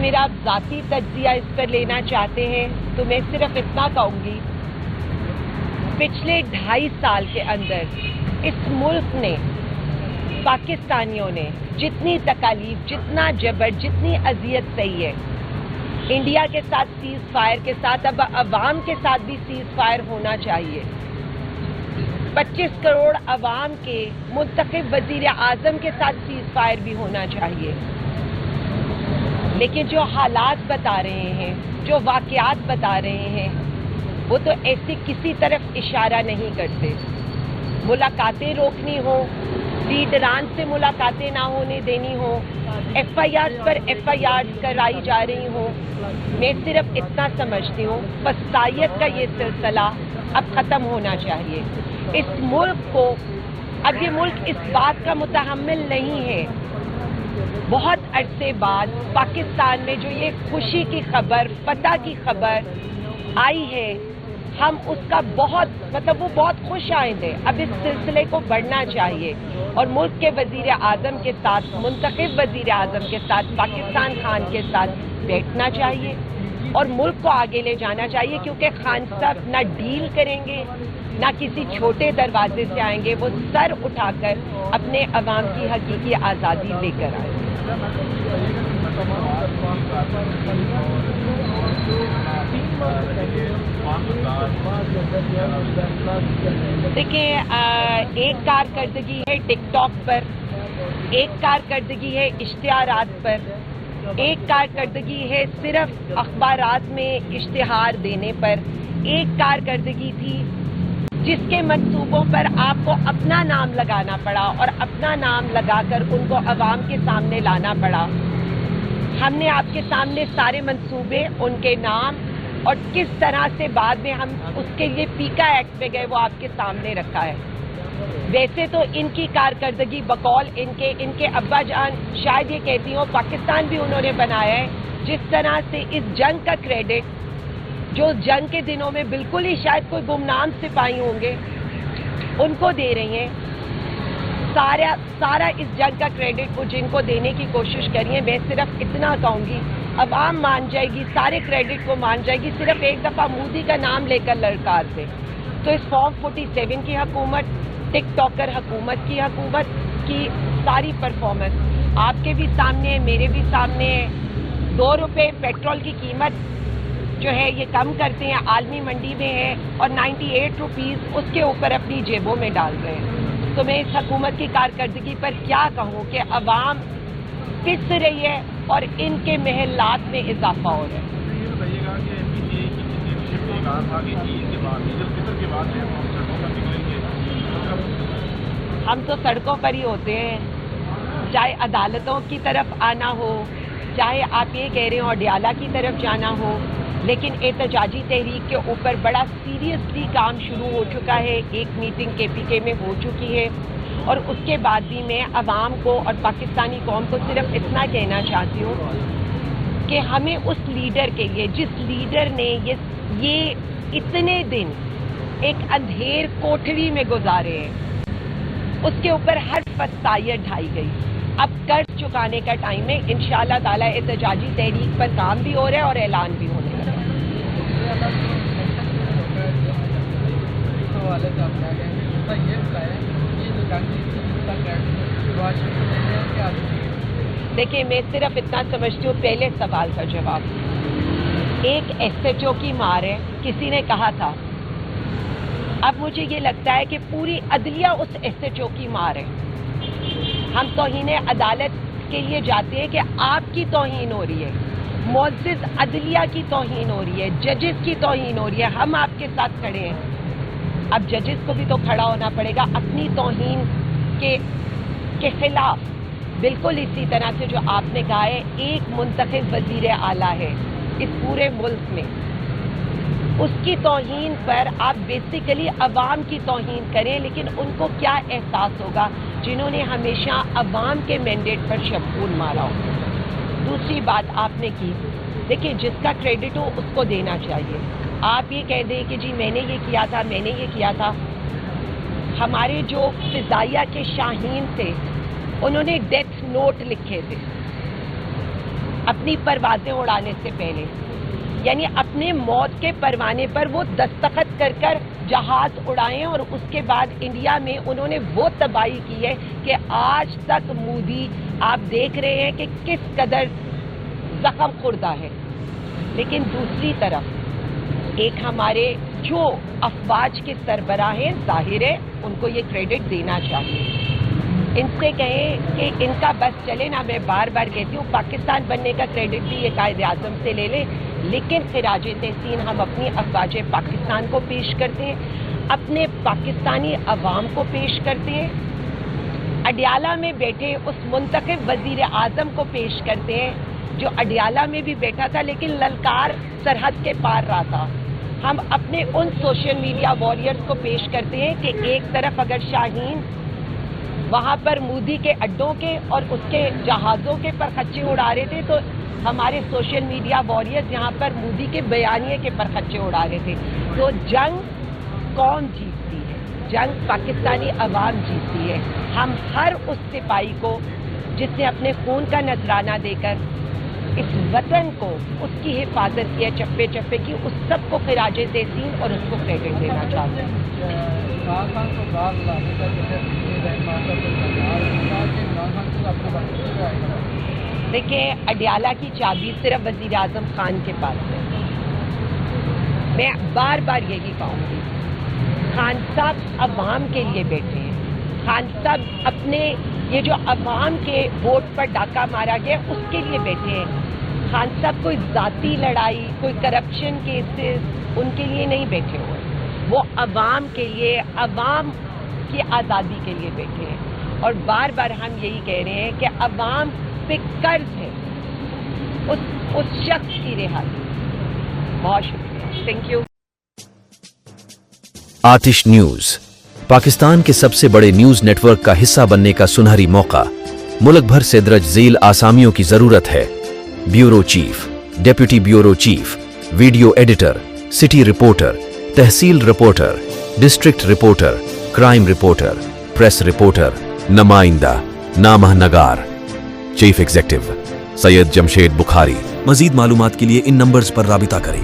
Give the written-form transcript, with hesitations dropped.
میرا ذاتی تجزیہ اس پر لینا چاہتے ہیں تو میں صرف اتنا کہوں گی، پچھلے 2.5 سال کے اندر اس ملک نے، پاکستانیوں نے جتنی تکالیف، جتنا جبر، جتنی اذیت سہی ہے، انڈیا کے ساتھ سیز فائر کے ساتھ اب عوام کے ساتھ بھی سیز فائر ہونا چاہیے۔ 25 کروڑ عوام کے منتخب وزیر اعظم کے ساتھ سیز فائر بھی ہونا چاہیے، لیکن جو حالات بتا رہے ہیں، جو واقعات بتا رہے ہیں، وہ تو ایسے کسی طرف اشارہ نہیں کرتے۔ ملاقاتیں روکنی ہوں، لیڈران سے ملاقاتیں نہ ہونے دینی ہوں، ایف آئی آر پر ایف آئی آر کرائی جا رہی ہوں، میں صرف اتنا سمجھتی ہوں فسادیت کا یہ سلسلہ اب ختم ہونا چاہیے۔ اس ملک کو، اب یہ ملک اس بات کا متحمل نہیں ہے۔ بہت عرصے بعد پاکستان میں جو یہ خوشی کی خبر، فتح کی خبر آئی ہے، ہم اس کا وہ بہت خوش آئندے۔ اب اس سلسلے کو بڑھنا چاہیے اور ملک کے وزیر اعظم کے ساتھ، منتخب وزیر اعظم کے ساتھ، پاکستان خان کے ساتھ بیٹھنا چاہیے اور ملک کو آگے لے جانا چاہیے، کیونکہ خان صاحب نہ ڈیل کریں گے، نہ کسی چھوٹے دروازے سے آئیں گے، وہ سر اٹھا کر اپنے عوام کی حقیقی آزادی لے کر آئیں۔ دیکھیں، ایک کارکردگی ہے ٹک ٹاک پر، ایک کارکردگی ہے اشتہارات پر، ایک کارکردگی ہے صرف اخبارات میں اشتہار دینے پر، ایک کارکردگی تھی جس کے منصوبوں پر آپ کو اپنا نام لگانا پڑا اور اپنا نام لگا کر ان کو عوام کے سامنے لانا پڑا۔ ہم نے آپ کے سامنے سارے منصوبے، ان کے نام اور کس طرح سے بعد میں ہم اس کے لیے پیکا ایکٹ پہ گئے وہ آپ کے سامنے رکھا ہے۔ ویسے تو ان کی کارکردگی بقول ان کے ابا جان شاید یہ کہتی ہوں پاکستان بھی انہوں نے بنایا ہے، جس طرح سے اس جنگ کا کریڈٹ جو جنگ کے دنوں میں بالکل ہی شاید کوئی گمنام سپاہی ہوں گے ان کو دے رہی ہیں، سارا اس جنگ کا کریڈٹ وہ جن کو دینے کی کوشش کر رہی ہیں۔ میں صرف اتنا کہوں گی، عوام مان جائے گی، سارے کریڈٹ کو مان جائے گی، صرف ایک دفعہ مودی کا نام لے کر للکار دے تو اس فارم 47 کی حکومت، ٹک ٹاکر حکومت کی ساری پرفارمنس آپ کے بھی سامنے ہے، میرے بھی سامنے ہے۔ 2 روپے پیٹرول کی قیمت جو ہے یہ کم کرتے ہیں، عالمی منڈی میں ہے، اور 98 روپیز اس کے اوپر اپنی جیبوں میں ڈال رہے ہیں۔ تو میں اس حکومت کی کارکردگی پر کیا کہوں کہ عوام پس رہی ہے اور ان کے محلات میں اضافہ ہو رہا ہے۔ ہم تو سڑکوں پر ہی ہوتے ہیں، چاہے عدالتوں کی طرف آنا ہو، چاہے آپ یہ کہہ رہے ہو اڈیالہ کی طرف جانا ہو، لیکن احتجاجی تحریک کے اوپر بڑا سیریسلی کام شروع ہو چکا ہے۔ ایک میٹنگ کے پی کے میں ہو چکی ہے اور اس کے بعد بھی میں عوام کو اور پاکستانی قوم کو صرف اتنا کہنا چاہتی ہوں کہ ہمیں اس لیڈر کے لیے، جس لیڈر نے یہ اتنے دن ایک اندھیر کوٹھری میں گزارے ہیں، اس کے اوپر ہر فسائیت ڈھائی گئی۔ اب قرض چکانے کا ٹائم ہے، انشاءاللہ تعالی احتجاجی تحریک پر کام بھی ہو رہا ہے اور اعلان بھی ہونے لگا۔ دیکھیں، میں صرف اتنا سمجھتی ہوں، پہلے سوال کا جواب، ایک ایس ایچ او کی مار ہے، کسی نے کہا تھا، اب مجھے یہ لگتا ہے کہ پوری عدلیہ اس ایس ایچ او کی مار ہے۔ ہم توہین عدالت کے لیے جاتے ہیں کہ آپ کی توہین ہو رہی ہے، معزز عدلیہ کی توہین ہو رہی ہے، ججز کی توہین ہو رہی ہے، ہم آپ کے ساتھ کھڑے ہیں۔ اب ججز کو بھی تو کھڑا ہونا پڑے گا اپنی توہین کے خلاف، بالکل اسی طرح سے جو آپ نے کہا ہے ایک منتخب وزیر اعلیٰ ہے اس پورے ملک میں، اس کی توہین پر آپ بیسیکلی عوام کی توہین کریں، لیکن ان کو کیا احساس ہوگا جنہوں نے ہمیشہ عوام کے مینڈیٹ پر شبخون مارا ہو۔ دوسری بات آپ نے کی، دیکھیں جس کا کریڈٹ ہو اس کو دینا چاہیے۔ آپ یہ کہہ دیں کہ جی میں نے یہ کیا تھا، میں نے یہ کیا تھا۔ ہمارے جو فضائیہ کے شاہین تھے انہوں نے ڈیتھ نوٹ لکھے تھے، اپنی پروازیں اڑانے سے پہلے، یعنی اپنے موت کے پروانے پر وہ دستخط کر کر جہاز اڑائیں، اور اس کے بعد انڈیا میں انہوں نے وہ تباہی کی ہے کہ آج تک مودی آپ دیکھ رہے ہیں کہ کس قدر زخم خوردہ ہے. لیکن دوسری طرف ایک ہمارے جو افواج کے سربراہ ہیں، ظاہر ہے ان کو یہ کریڈٹ دینا چاہیے. ان سے کہیں کہ ان کا بس چلے نا. میں بار بار کہتی ہوں پاکستان بننے کا کریڈٹ بھی یہ قائد اعظم سے لے لیں، لیکن خراج تحسین ہم اپنی افواج پاکستان کو پیش کرتے ہیں، اپنے پاکستانی عوام کو پیش کرتے ہیں، اڈیالہ میں بیٹھے اس منتخب وزیر اعظم کو پیش کرتے ہیں جو اڈیالہ میں بھی بیٹھا تھا لیکن للکار سرحد کے پار رہا تھا. ہم اپنے ان سوشل میڈیا واریئرز کو پیش کرتے ہیں کہ ایک طرف اگر شاہین وہاں پر مودی کے اڈوں کے اور اس کے جہازوں کے پر خچے اڑا رہے تھے، تو ہمارے سوشل میڈیا واریئرز یہاں پر مودی کے بیانیے کے پر خچے اڑا رہے تھے. تو جنگ کون جیتتی ہے؟ جنگ پاکستانی عوام جیتتی ہے. ہم ہر اس سپاہی کو جس نے اپنے خون کا نذرانہ دے کر اس وطن کو، اس کی حفاظت کیا چپے چپے کی، اس سب کو خراج تحسین اور اس کو کریڈٹ دینا چاہتے ہیں. دیکھیں، اڈیالہ کی چابی صرف وزیر اعظم خان کے پاس ہے. میں بار بار یہی کہوں گی، خان صاحب عوام کے لیے بیٹھے ہیں. خان صاحب اپنے یہ جو عوام کے ووٹ پر ڈاکہ مارا گیا اس کے لیے بیٹھے ہیں. خان صاحب کوئی ذاتی لڑائی، کوئی کرپشن کیسز ان کے لیے نہیں بیٹھے ہوئے. وہ عوام کے لیے، عوام کی آزادی کے لیے بیٹھے ہیں. اور بار بار ہم یہی کہہ رہے ہیں کہ عوام پہ قرض ہے اس شخص کی رہائی. بہت شکریہ. Thank you. آتش نیوز پاکستان کے سب سے بڑے نیوز نیٹ ورک کا حصہ بننے کا سنہری موقع. ملک بھر سے درج ذیل آسامیوں کی ضرورت ہے. Bureau chief, deputy bureau chief, video editor, city reporter, تحصیل reporter, district reporter, crime reporter, press reporter, نمائندہ، نامہ نگار. Chief executive Syed Jamshed Bukhari. مزید معلومات کے لیے ان نمبرز پر رابطہ کریں.